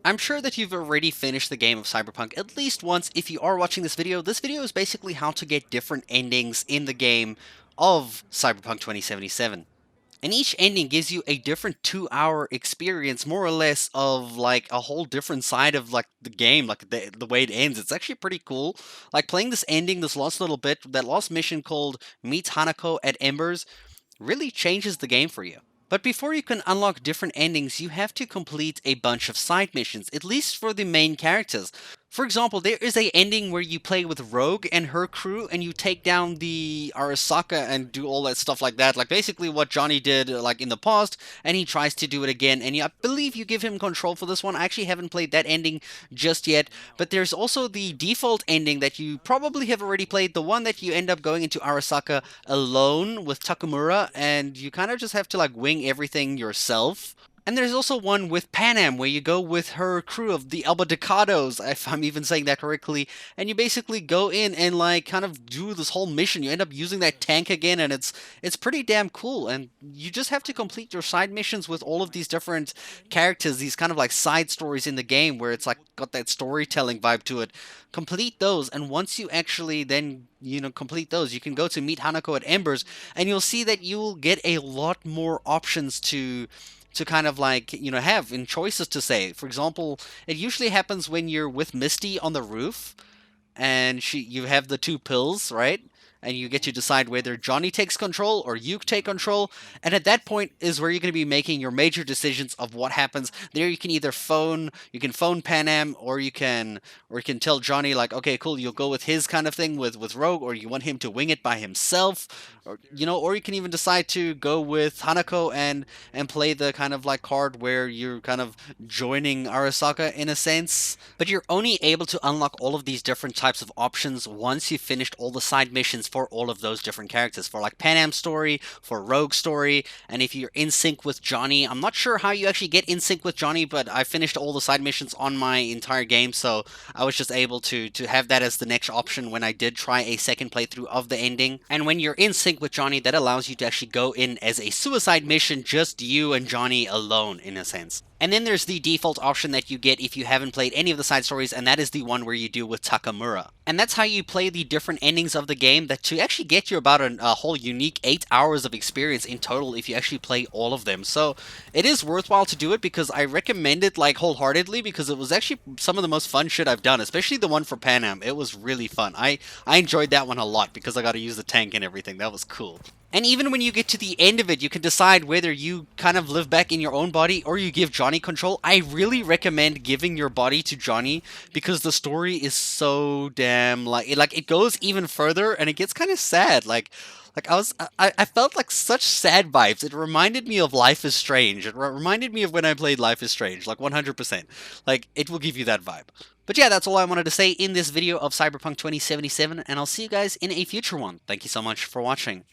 I'm sure that you've already finished the game of Cyberpunk at least once if you are watching this video. This video is basically how to get different endings in the game of Cyberpunk 2077. And each ending gives you a different 2-hour experience, more or less, of like a whole different side of like the game, like the way it ends. It's actually pretty cool. Like playing this ending, this last little bit, that last mission called Meet Hanako at Embers, really changes the game for you. But before you can unlock different endings, you have to complete a bunch of side missions, at least for the main characters. For example, there is a ending where you play with Rogue and her crew and you take down the Arasaka and do all that stuff like that. Like basically what Johnny did like in the past, and he tries to do it again. And I believe you give him control for this one. I actually haven't played that ending just yet. But there's also the default ending that you probably have already played, the one that you end up going into Arasaka alone with Takamura, and you kind of just have to like wing everything yourself. And there's also one with Panam where you go with her crew of the Albadicados, if I'm even saying that correctly, and you basically go in and like kind of do this whole mission. You end up using that tank again, and it's pretty damn cool. And you just have to complete your side missions with all of these different characters, these kind of like side stories in the game where it's like got that storytelling vibe to it. Complete those, and once you actually then complete those, you can go to meet Hanako at Embers, and you'll see that you'll get a lot more options to kind of like have in choices to say. For example, it usually happens when you're with Misty on the roof and you have the two pills, right? And you get to decide whether Johnny takes control or you take control. And at that point is where you're going to be making your major decisions of what happens. There you can either phone Panam, or you can tell Johnny like, okay, cool, you'll go with his kind of thing with Rogue, or you want him to wing it by himself, or you can even decide to go with Hanako and play the kind of like card where you're kind of joining Arasaka in a sense. But you're only able to unlock all of these different types of options once you've finished all the side missions for all of those different characters. For like Panam's story, for Rogue's story, and if you're in sync with Johnny. I'm not sure how you actually get in sync with Johnny, but I finished all the side missions on my entire game, so I was just able to have that as the next option when I did try a second playthrough of the ending. And when you're in sync with Johnny, that allows you to actually go in as a suicide mission, just you and Johnny alone, in a sense. And then there's the default option that you get if you haven't played any of the side stories, and that is the one where you do with Takamura. And that's how you play the different endings of the game, that to actually get you about a whole unique 8 hours of experience in total if you actually play all of them. So it is worthwhile to do it, because I recommend it like wholeheartedly, because it was actually some of the most fun shit I've done, especially the one for Panam. It was really fun. I enjoyed that one a lot because I got to use the tank and everything. That was cool. And even when you get to the end of it, you can decide whether you kind of live back in your own body or you give Johnny control. I really recommend giving your body to Johnny, because the story is so damn like it goes even further, and it gets kind of sad. I felt like such sad vibes. It reminded me of Life is Strange. It reminded me of when I played Life is Strange, like 100%. Like, it will give you that vibe. But yeah, that's all I wanted to say in this video of Cyberpunk 2077, and I'll see you guys in a future one. Thank you so much for watching.